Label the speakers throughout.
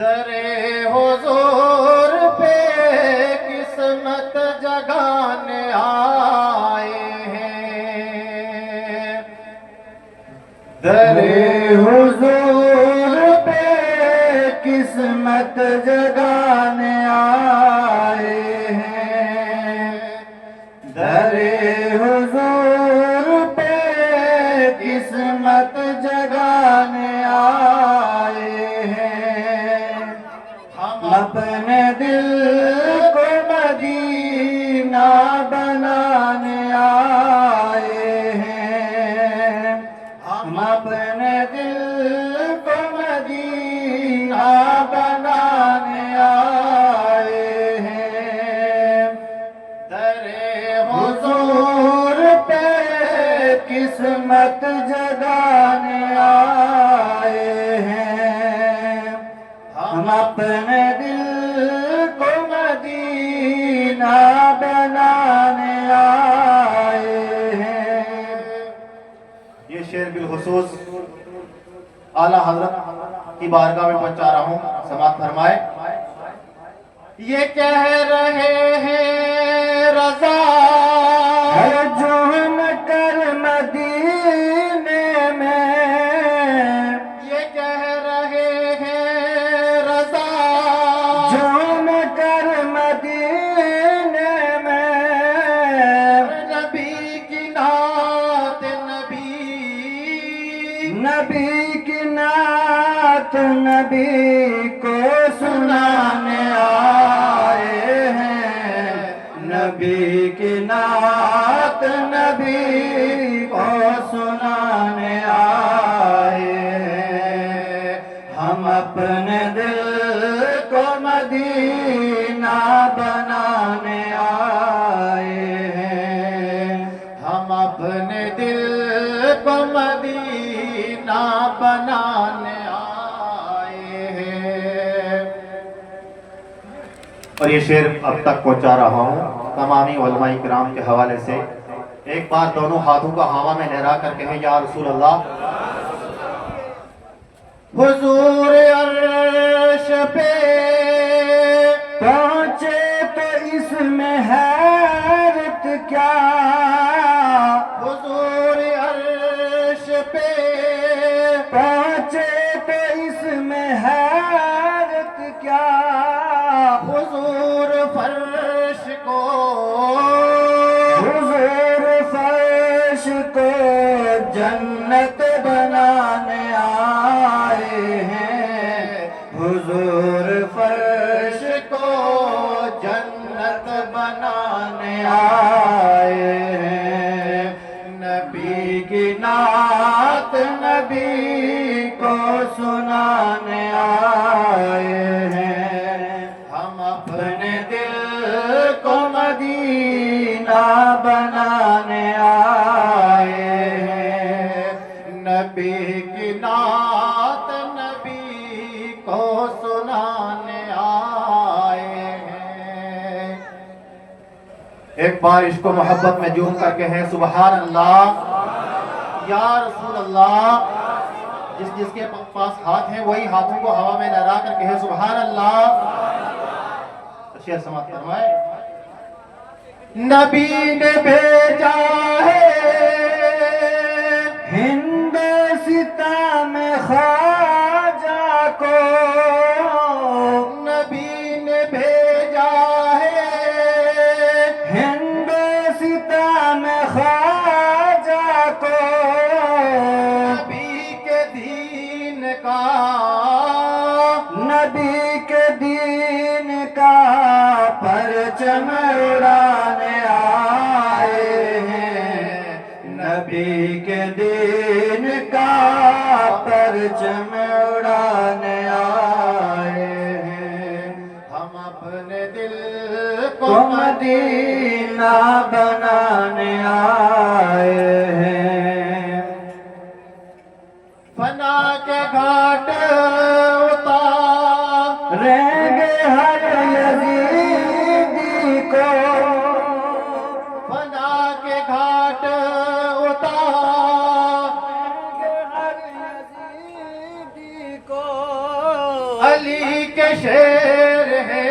Speaker 1: درے حضور پہ قسمت جگانے آئے ہیں، درے حضور پہ قسمت جگانے آئے ہیں، درے حضور پہ قسمت جگانے آئے ہیں، ہم اپنے دل کو مدینہ بنانے آئے ہیں، ہم اپنے دل کو مدینہ بنانے آئے ہیں، درے حضور پہ قسمت جگانے آئے ہیں، ہم اپنے دل کو مدینہ بنانے آئے ہیں۔ یہ شعر بالخصوص اعلیٰ حضرت کی بارگاہ میں پہنچا رہا ہوں، سماعت فرمائے۔ یہ کہہ رہے ہیں رضا جھوم کر مدینے میں، یہ کہہ رہے ہیں رضا جھوم کر مدینے میں، نبی کی نعت نبی کی نعت نبی کو سنانے آئے ہیں، نبی کی نعت نبی کو سنانے آئے ہیں، ہم اپنے دل کو مدینہ بنانے آئے ہیں، ہم اپنے دل کو مدینہ بنانے آئے ہیں۔ اور یہ شعر اب تک پہنچا رہا ہوں تمامی علماء کرام کے حوالے سے۔ ایک بار دونوں ہاتھوں کا ہوا میں لہرا کر کہیں یا رسول اللہ۔ حضور عرش پہ پہنچے تو اس میں حیرت کیا، حضور عرش پہ پہنچے تو اس میں حیرت کیا، حضور فرش کو جنت بنانے آئے ہیں، حضور فرش کو جنت بنانے آئے ہیں، نبی کی نعت نبی کو سنانے آئے ہیں، ہم اپنے دل کو مدینہ بنانے آئے ہیں، نبی کی نعت نبی کو سنانے آئے ہیں۔ ایک بار عشق و محبت میں جھوم کر کے ہیں سبحان اللہ، یا رسول اللہ۔ جس کے پاس ہاتھ ہیں وہی ہاتھوں کو ہوا میں لہرا کر کہے سبحان اللہ۔ شعر سماعت فرمائے۔ نبی نے بھیجا ہے ہندوستاں میں خواجہ کو، نبی نے بھیجا ہے ہندوستاں میں خواجہ کو، نبی کے دین کا پرچم اڑانے آئے ہیں، نبی کے دین کا پرچم اڑانے آئے ہیں، ہم اپنے دل کو مدینہ بنانے آئے ہیں، فنا کے گھاٹ اتاریں گے ہر یزیدی کو، فنا کے گھاٹ اتاریں گے ہر یزیدی کو، علی شیر ہے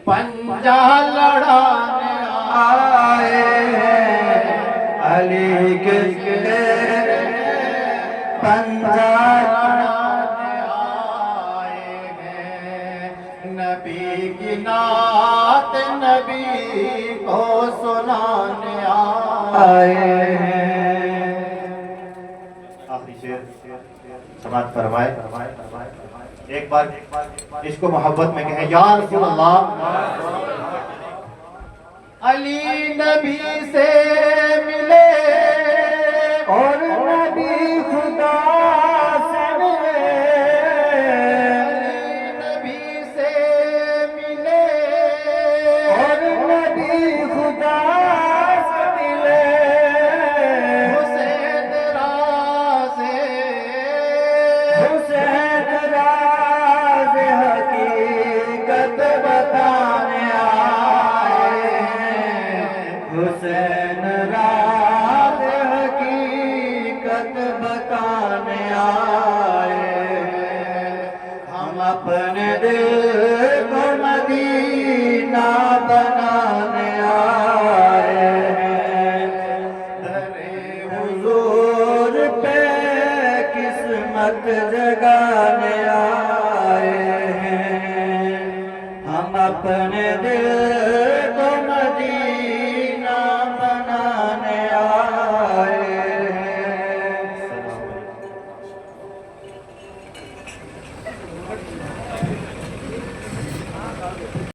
Speaker 1: پنجا لڑانے
Speaker 2: آئے ہیں علی کے شیر پنجا
Speaker 1: لڑانے آئے ہیں نبی کی نعت نبی کو سنانے آئے ہیں آخری شیر سماعت فرمائے ایک بار عشق و محبت میں کہیں یا رسول اللہ علی نبی سے ملے
Speaker 2: اور نبی خدا سے ملے
Speaker 1: علی نبی سے ملے
Speaker 2: اور نبی خدا سے ملے
Speaker 1: حسین راز
Speaker 2: حسین راز حقیقت بتانے آئے ہیں حسین راز حقیقت